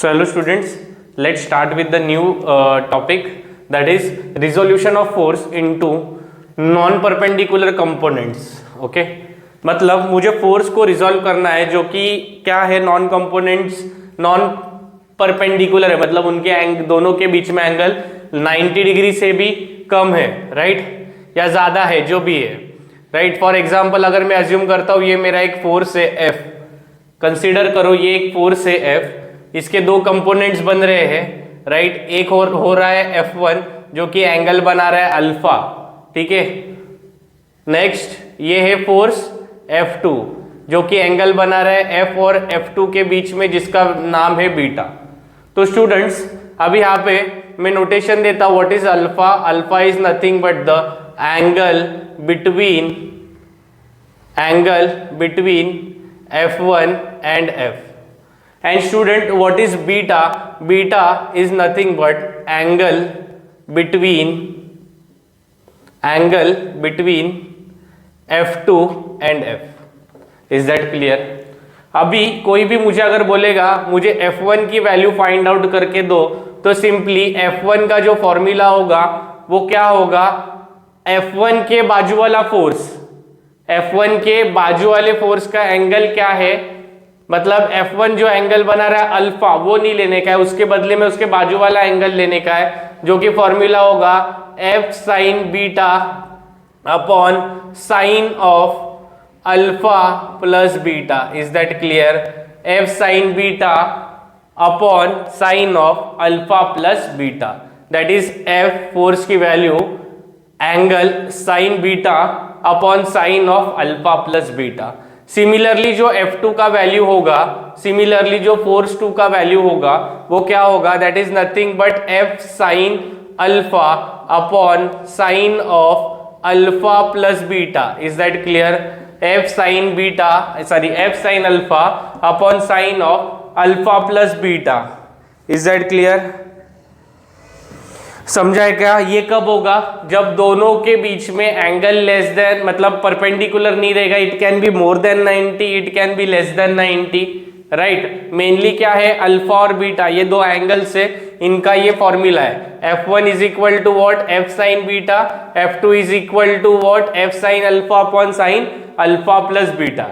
So hello students, let's start with the new topic, that is resolution of force into non-perpendicular components. Okay, मतलब मुझे force को resolve करना है जो कि क्या है, नॉन कंपोनेंट्स नॉन परपेंडिकुलर है, मतलब उनके दोनों के बीच में एंगल 90 डिग्री से भी कम है, राइट, या ज्यादा है, जो भी है, राइट. फॉर एग्जाम्पल अगर मैं अज्यूम करता हूं ये मेरा एक फोर्स है F, कंसीडर करो ये एक फोर्स है F, इसके दो कंपोनेंट्स बन रहे हैं, राइट. एक और हो रहा है F1 जो कि एंगल बना रहा है अल्फा, ठीक है. नेक्स्ट ये है फोर्स F2 जो कि एंगल बना रहा है F और F2 के बीच में, जिसका नाम है बीटा. तो स्टूडेंट्स अभी यहाँ पे मैं नोटेशन देता हूं, what is alpha. Alpha is nothing but the angle between F1 and F. And student, what is beta? Beta is nothing but angle between F2 and F. Is that clear? अभी कोई भी मुझे अगर बोलेगा मुझे F1 की value find out करके दो, तो सिंपली F1 का जो फॉर्मूला होगा वो क्या होगा, F1 के बाजू वाला फोर्स, F1 के बाजू वाले फोर्स का एंगल क्या है, मतलब F1 जो एंगल बना रहा है अल्फा वो नहीं लेने का है, उसके बदले में उसके बाजू वाला एंगल लेने का है, जो कि फॉर्मूला होगा F sine beta upon sine of alpha plus beta. Is that clear? F sine beta upon sine of alpha plus beta, that is F force की value angle sine beta upon sine of alpha plus beta. Similarly जो F2 का value होगा, similarly जो force 2 का value होगा वो क्या होगा, that is nothing but F sine alpha upon sine of alpha plus beta. Is that clear? F sine beta F sine alpha upon sine of alpha plus beta. Is that clear? समझा है क्या? ये कब होगा, जब दोनों के बीच में एंगल लेस देन, मतलब परपेंडिकुलर नहीं रहेगा. It can be more than 90, it can be less than 90, right. Mainly क्या है, अल्फा और बीटा, ये दो एंगल्स है, इनका ये फॉर्मूला है. F1 is equal to what, F sine beta. F2 is equal to what, F sine alpha upon sine alpha plus beta.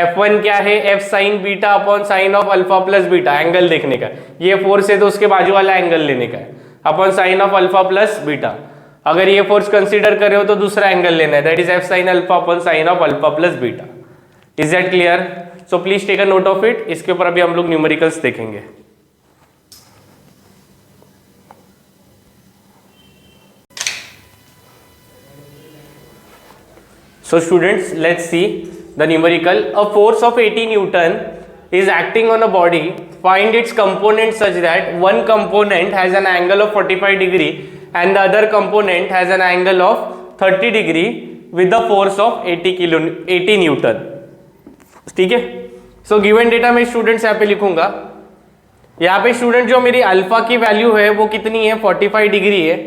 F1 क्या है, F sine beta upon sine of alpha plus beta, angle देखने का. ये force है तो उसके बाजू वाला एंगल लेने का है, upon sine of alpha plus beta. अगर ये फोर्स कंसीडर कर रहे हो तो दूसरा एंगल लेना है, that is F sine alpha upon sine of alpha plus beta. Is that clear? So please take a note of it. इसके ऊपर अभी हम लोग न्यूमेरिकल्स देखेंगे. So students, let's see the numerical. A force of 80 Newton is acting on a body. Find its components such that one component has an angle of 45 degree and the other component has an angle of 30 degree with the force of 80 Newton. ठीक है. So given data मैं students यहाँ पे लिखूंगा. यहाँ पे student जो मेरी अल्फा की वैल्यू है वो कितनी है, 45 डिग्री है,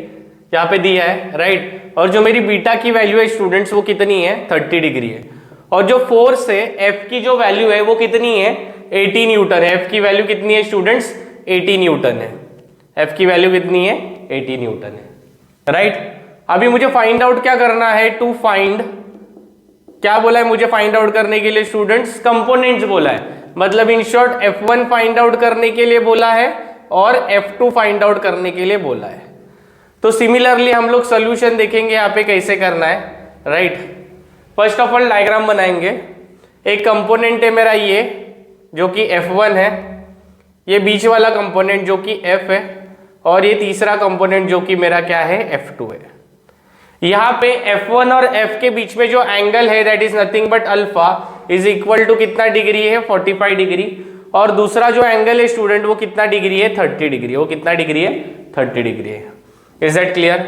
यहाँ पे दिया है, राइट. और जो मेरी बीटा की वैल्यू है स्टूडेंट्स वो कितनी है, 30 डिग्री है. और जो फोर्स है F की जो वैल्यू है वो कितनी है, 80 न्यूटन है. F की वैल्यू कितनी है स्टूडेंट्स, 80 न्यूटन है. F की वैल्यू कितनी है, 80 न्यूटन है, राइट. अभी मुझे फाइंड आउट क्या करना है, टू फाइंड, क्या बोला है मुझे फाइंड आउट करने के लिए स्टूडेंट्स, कंपोनेंट्स बोला है. मतलब in short F1 find out करने के लिए बोला है और F2 फाइंड आउट करने के लिए बोला है. तो सिमिलरली हम लोग सोल्यूशन देखेंगे यहाँ पे कैसे करना है, right. First of all diagram बनाएंगे. एक कंपोनेंट है मेरा ये जो कि F1 है, ये बीच वाला कंपोनेंट जो कि F है, और ये तीसरा कंपोनेंट जो कि मेरा क्या है, F2 है. यहाँ पे F1 और F के बीच में जो एंगल है that is nothing but alpha is equal to कितना डिग्री है, 45 डिग्री. और दूसरा जो एंगल है स्टूडेंट वो कितना डिग्री है, 30 डिग्री. वो कितना डिग्री है, 30 डिग्री है. Is that clear?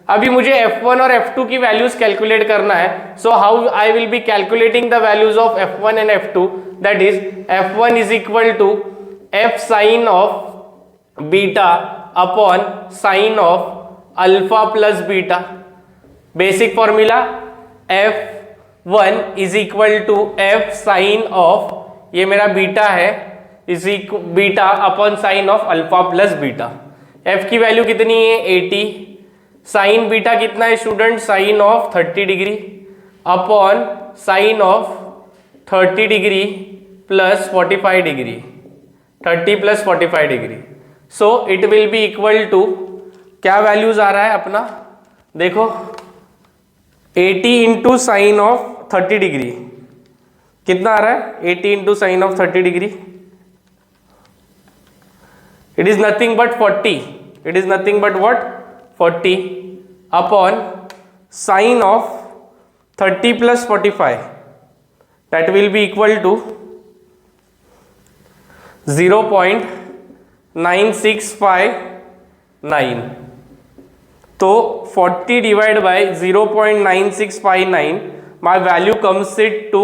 अभी मुझे F1 और F2 की वैल्यूज कैलकुलेट करना है. So how I will be calculating the values of F1 and F2, that is F1 is equal to F sine of beta upon sine of alpha plus beta. Basic formula, F1 is equal to F sine of, ये मेरा beta है, is beta upon sine of alpha plus beta. F की value कितनी है 80, sine beta कितना है student, sine of 30 degree upon sine of 30 degree plus 45 degree, 30 plus 45 degree. So it will be equal to, क्या values आ रहा है अपना, देखो 80 इंटू साइन ऑफ 30 डिग्री कितना आ रहा है, 80 into sine of 30 degree, it is nothing but 40, it is nothing but what 40 upon sine of 30 plus 45, that will be equal to 0.9659। तो 40 divide by 0.9659, my value comes it to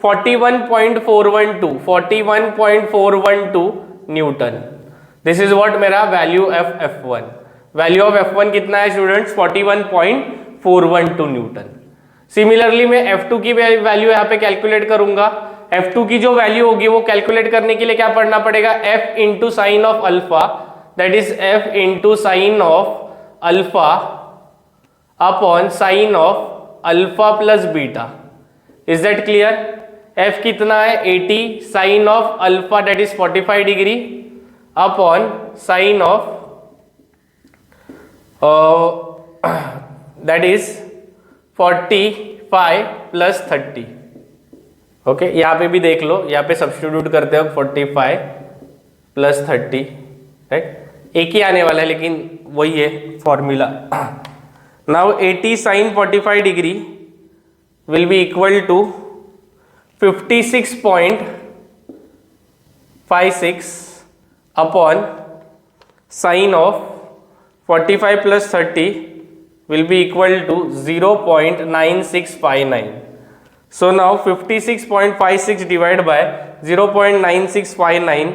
41.412, 41.412 newton. This is what मेरा value of F1, value of F1 कितना है students 41.412 Newton. Similarly मैं F2 की value यहाँ पे calculate करूंगा। F2 की जो वैल्यू होगी वो कैलकुलेट करने के लिए क्या पढ़ना पड़ेगा, F into sine of alpha, that is F into sine of alpha upon sine of alpha plus beta. Is that clear? F कितना है 80, sine of alpha that is 45 degree upon sine of that is 45 plus 30। Okay, यहाँ पे भी देख लो, यहाँ पे substitute करते हो 45 प्लस 30, राइट, एक ही आने वाला है लेकिन वही है formula. Now 80 sine 45 degree will be equal to 56.56 upon sine of 45 plus 30 will be equal to 0.9659. So now 56.56 divided by 0.9659,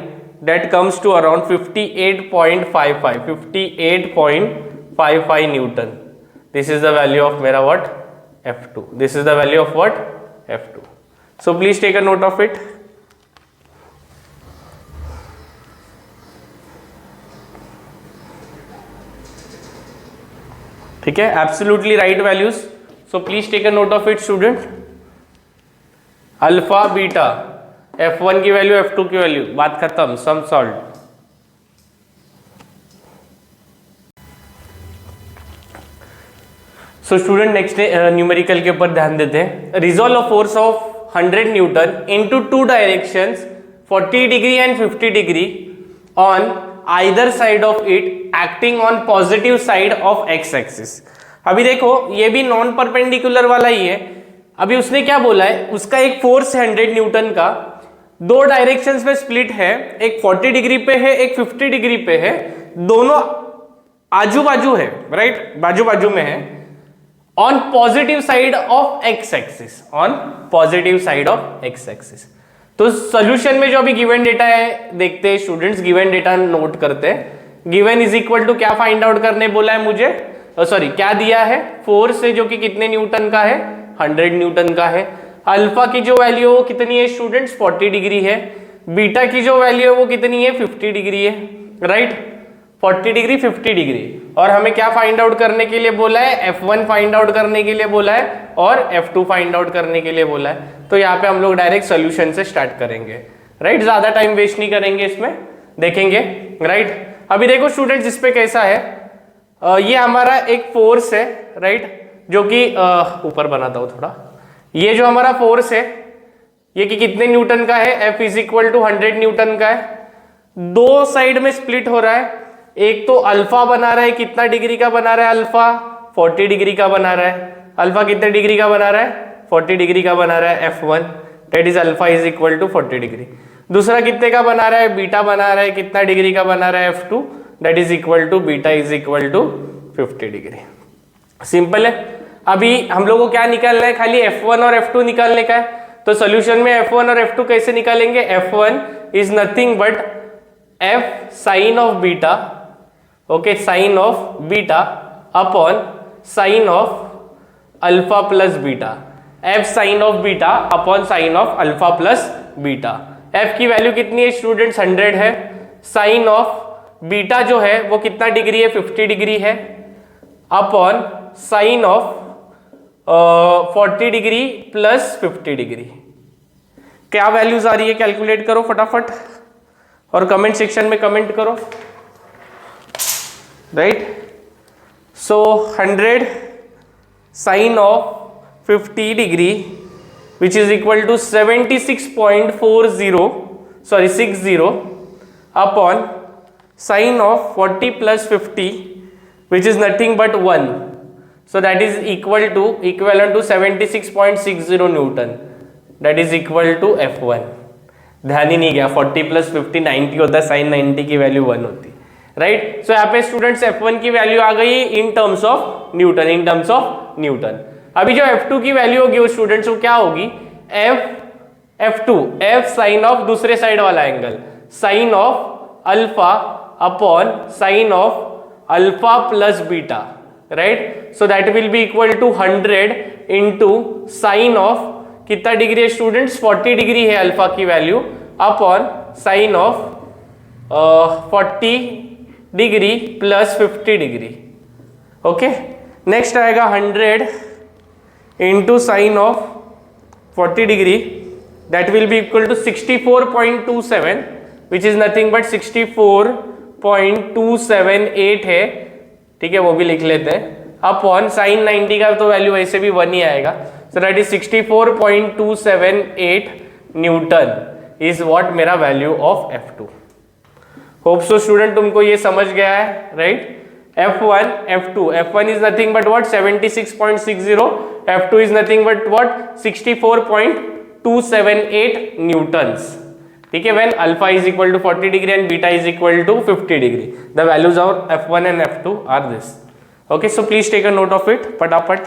that comes to around 58.55, 58.55 Newton. This is the value of mera what F2. This is the value of what F2. So please take a note of it. ठीक है, absolutely right values, so please take a note of it student. Alpha beta, F1 की value F2 की value, बात खत्म, sum solve. So student next numerical के ऊपर ध्यान देते हैं। Resolve a force of 100 newton into two directions 40 degree and 50 degree on either side of it acting on positive side of x axis। अभी देखो ये भी नॉन परपेंडिकुलर वाला ही है। अभी उसने क्या बोला है, उसका एक फोर्स 100 न्यूटन का, दो डायरेक्शंस में स्प्लिट है, एक 40 डिग्री पे है, एक 50 डिग्री पे है, दोनों आजू बाजू है, राइट, बाजू बाजू में है, on positive side of x axis, on positive side of x axis. तो सॉल्यूशन में जो अभी गिवन डेटा है देखते हैं स्टूडेंट्स, गिवन डेटा नोट करते हैं। गिवन इज इक्वल टू क्या फाइंड आउट करने बोला है मुझे, सॉरी क्या दिया है, फोर्स है जो कि कितने न्यूटन का है 100 न्यूटन का है। अल्फा की जो वैल्यू है वो कितनी है स्टूडेंट्स 40 डिग्री है। बीटा की जो वैल्यू है वो कितनी है 50 डिग्री है, राइट, 40 डिग्री 50 डिग्री। और हमें क्या फाइंड आउट करने के लिए बोला है, F1 फाइंड आउट करने के लिए बोला है और F2 फाइंड आउट करने के लिए बोला है। तो यहाँ पे हम लोग डायरेक्ट सोल्यूशन से स्टार्ट करेंगे, राइट, ज्यादा टाइम वेस्ट नहीं करेंगे, इसमें देखेंगे, राइट। अभी देखो स्टूडेंट्स इस पे कैसा है, ये हमारा एक फोर्स है, राइट, जो कि ऊपर बनाता हूं थोड़ा, ये जो हमारा फोर्स है ये कि कितने न्यूटन का है, F is equal to 100 newton का है। दो साइड में स्प्लिट हो रहा है, एक तो अल्फा बना रहा है, कितना डिग्री का बना रहा है अल्फा 40 डिग्री का बना रहा है। अल्फा कितने डिग्री का बना रहा है 40 डिग्री का बना रहा है F1, that is alpha is equal to 40 degree. दूसरा कितने का बना रहा है, बीटा बना रहा है, कितना डिग्री का बना रहा है F2, that is equal to beta is equal to 50 degree. Simple है। अभी हम लोग को क्या निकालना है, खाली F1 और F2 निकालने का है। तो सोल्यूशन में F1 और F2 कैसे निकालेंगे, F1 is nothing but F sine of beta, okay, sine of beta upon sine of alpha plus beta, F sine of beta upon sine of alpha plus beta. F की value कितनी है students 100 है, sine of beta जो है वो कितना degree है 50 degree है, upon sine of 40 degree plus 50 degree. क्या वैल्यूज आ रही है कैलकुलेट करो फटाफट और कमेंट सेक्शन में कमेंट करो, right. So 100 sine of 50 degree which is equal to 60 upon sine of 40 plus 50 which is nothing but 1, so that is equivalent to 76.60 Newton, that is equal to F1। ध्यान ही नहीं गया 40 plus 50 90 होता है, sin 90 की value 1 होती है, right. सो यहाँ पे स्टूडेंट्स F1 की वैल्यू आ गई इन टर्म्स ऑफ न्यूटन। अभी जो F2 की वैल्यू होगी वो स्टूडेंट्स को क्या होगी, F साइन ऑफ दूसरे साइड वाला angle, sine of alpha upon sine of alpha plus beta, right. So that will be equal to 100 into sine of कितना डिग्री है स्टूडेंट्स 40 डिग्री है अल्फा की value, upon sine of 40 degree plus 50 degree. Okay, next आएगा 100 into sine of 40 degree, that will be equal to 64.27 which is nothing but 64.278 है, ठीक है, वो भी लिख लेते हैं, अपॉन साइन 90 का तो वैल्यू वैसे भी 1 ही आएगा, so that is 64.278 newton is what मेरा value of F2। Hope so student तुमको ये समझ गया है, right. F1 F1 is nothing but what 76.60, F2 is nothing but what 64.278 newtons, ठीक है, when alpha is equal to 40 degree and beta is equal to 50 degree, the values of F1 and F2 are this। okay, so please take a note of it फटाफट।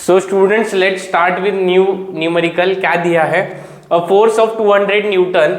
so students let's start with new numerical। क्या दिया है, a force of 200 newton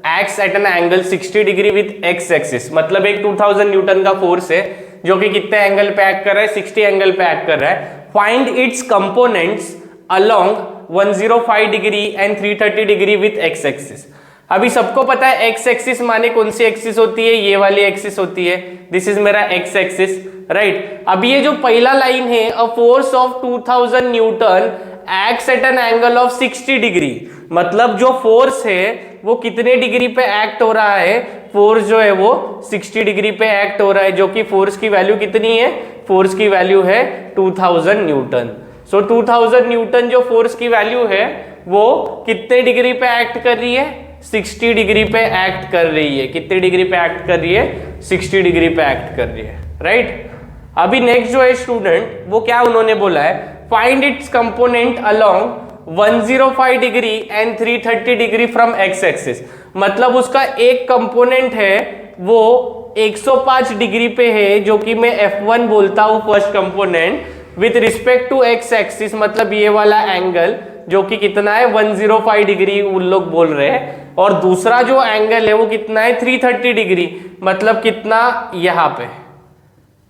acts at an angle 60 degree with x axis, मतलब एक 2000 Newton का force है जो कि कितने एंगल पे एक्ट कर रहा है 60 एंगल पे एक्ट कर रहा है। Find its components along 105 degree and 330 degree with x axis. अभी सबको पता है x एक्सिस माने कौन सी एक्सिस होती है, ये वाली एक्सिस होती है, दिस इज मेरा x एक्सिस, राइट। अब ये जो पहला लाइन है, a force of 2000 newton acts at an angle of 60 degree, मतलब जो फोर्स है वो कितने डिग्री पे एक्ट हो रहा है, फोर्स जो है वो 60 डिग्री पे एक्ट हो रहा है, जो कि फोर्स की वैल्यू कितनी है, फोर्स की वैल्यू है 2000 न्यूटन। सो 2000 न्यूटन जो फोर्स की वैल्यू है वो कितने डिग्री पे एक्ट कर रही है, 60 डिग्री पे एक्ट कर रही है। कितने डिग्री पे एक्ट कर रही है, 60 डिग्री पे एक्ट कर रही है, राइट। अभी नेक्स्ट जो है स्टूडेंट वो क्या उन्होंने बोला है, find its component along 105 degree and 330 degree from x axis, मतलब उसका एक कंपोनेंट है वो 105 डिग्री पे है, जो कि मैं F1 बोलता हूं first component, with respect to x axis, मतलब ये वाला एंगल जो कि कितना है 105 डिग्री उन लोग बोल रहे हैं, और दूसरा जो एंगल है वो कितना है 330 डिग्री, मतलब कितना यहाँ पे,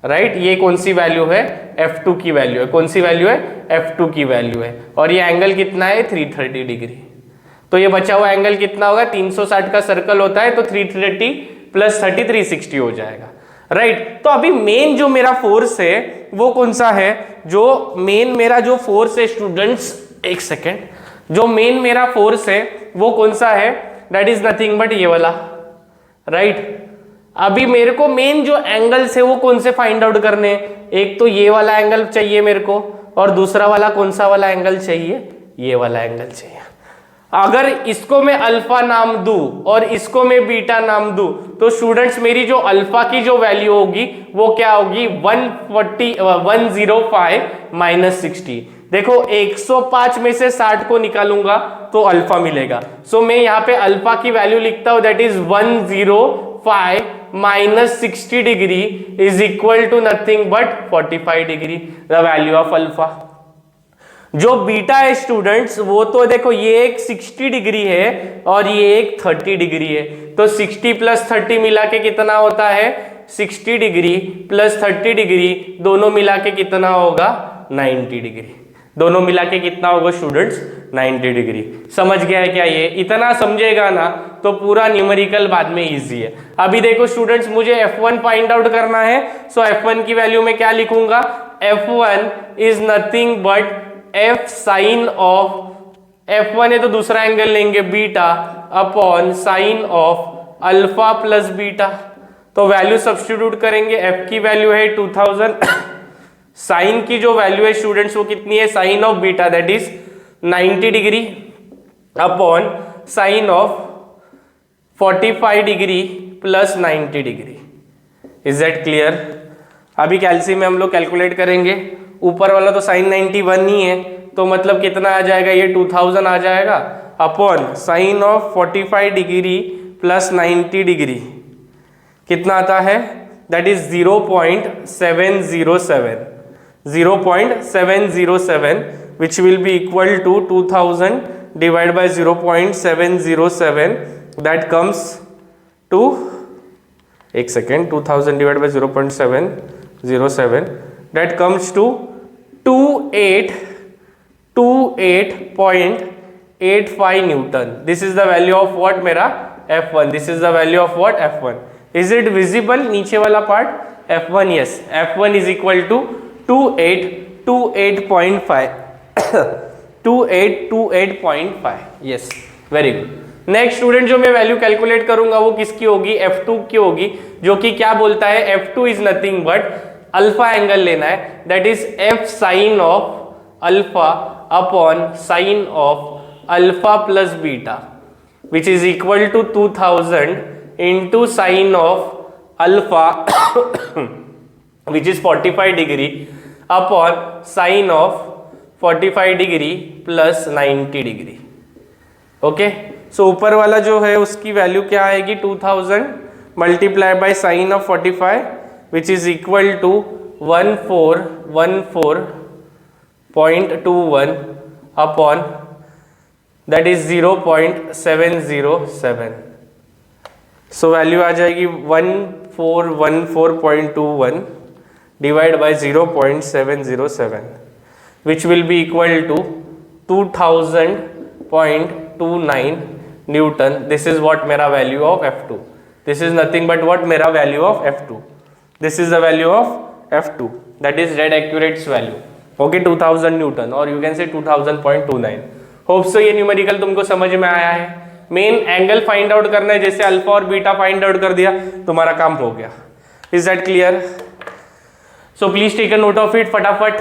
राइट। ये कौन सी वैल्यू है, F2 की वैल्यू है, कौन सी वैल्यू है, F2 की वैल्यू है, और ये एंगल कितना है 330 डिग्री। तो ये बचा हुआ एंगल कितना होगा, 360 का सर्कल होता है तो 330 प्लस 30 360 हो जाएगा, राइट। तो अभी मेन जो मेरा फोर्स है वो कौन सा है, जो मेन मेरा जो फोर्स है स्टूडेंट्स, एक सेकेंड, जो मेन मेरा फोर्स है वो कौन सा है, दैट इज नथिंग बट ये वाला, राइट। अभी मेरे को मेन जो एंगल्स है वो कौन से फाइंड आउट करने हैं, एक तो ये वाला एंगल चाहिए मेरे को, और दूसरा वाला कौन सा वाला एंगल चाहिए, ये वाला एंगल चाहिए। अगर इसको मैं अल्फा नाम दूं और इसको मैं बीटा नाम दूं तो स्टूडेंट्स मेरी जो अल्फा की जो वैल्यू होगी वो क्या होगी, 105 माइनस 60। देखो 105 में से 60 को निकालूंगा तो अल्फा मिलेगा, सो मैं यहाँ पे अल्फा की वैल्यू लिखता हूं, that is 105 minus 60 degree is equal to nothing but 45 degree, the value of alpha. जो बीटा है स्टूडेंट्स वो तो देखो ये एक 60 डिग्री है और ये एक 30 डिग्री है, तो 60 प्लस 30 मिला के कितना होता है, 60 डिग्री प्लस 30 डिग्री दोनों मिला के कितना होगा, 90 डिग्री। दोनों मिला के कितना होगा स्टूडेंट्स 90 डिग्री। समझ गया है क्या? ये इतना समझेगा ना तो पूरा न्यूमेरिकल बाद में इजी है। अभी देखो स्टूडेंट्स, मुझे F1 फाइंड आउट करना है, सो F1 की वैल्यू में क्या लिखूंगा? F1 is nothing but F sine of, F1 है तो दूसरा एंगल लेंगे beta upon sine of alpha plus beta. तो वैल्यू सब्स्टिट्यूट करेंगे, F की वैल्यू है 2000, साइन की जो वैल्यू है स्टूडेंट्स वो कितनी है? Sine of beta that is 90 degree upon sine of 45 degree plus 90 degree. Is that clear? अभी कैल्सी में हम लोग कैलकुलेट करेंगे, ऊपर वाला तो साइन 91 ही है, तो मतलब कितना आ जाएगा? ये 2000 आ जाएगा upon sine of 45 degree plus 90 degree कितना आता है? That is 0.707 which will be equal to 2000 divided by 0.707 that comes to, एक second, 2000 divided by 0.707 that comes to 28.85 Newton. This is the value of what मेरा F1. This is the value of what? F1. Is it visible? नीचे वाला part F1, yes. F1 is equal to 28.5 28.5 yes, very good. Next student जो मैं value calculate करूंगा वो किसकी होगी? F2 की होगी, जो कि क्या बोलता है? F2 is nothing but alpha angle लेना है, that is F sine of alpha upon sine of alpha plus beta which is equal to 2000 into sine of alpha which is 45 degree upon sine of 45 degree plus 90 degree. Okay, so ऊपर वाला जो है उसकी value क्या आएगी? 2000 multiply by sine of 45 which is equal to 1414.21 upon that is 0.707। So value आ जाएगी 1414.21 divided by 0.707 which will be equal to 2000.29 Newton. This is what मेरा value of F2. This is nothing but what मेरा value of F2. This is the value of F2, that is dead accurate value. Okay, 2000 Newton or you can say 2000.29. Hope so ये numerical तुमको समझ में आया है। Main angle find out करना है, जैसे अल्फा और बीटा फाइंड आउट कर दिया तुम्हारा काम हो गया। Is that clear? So please take a note of it फटाफट।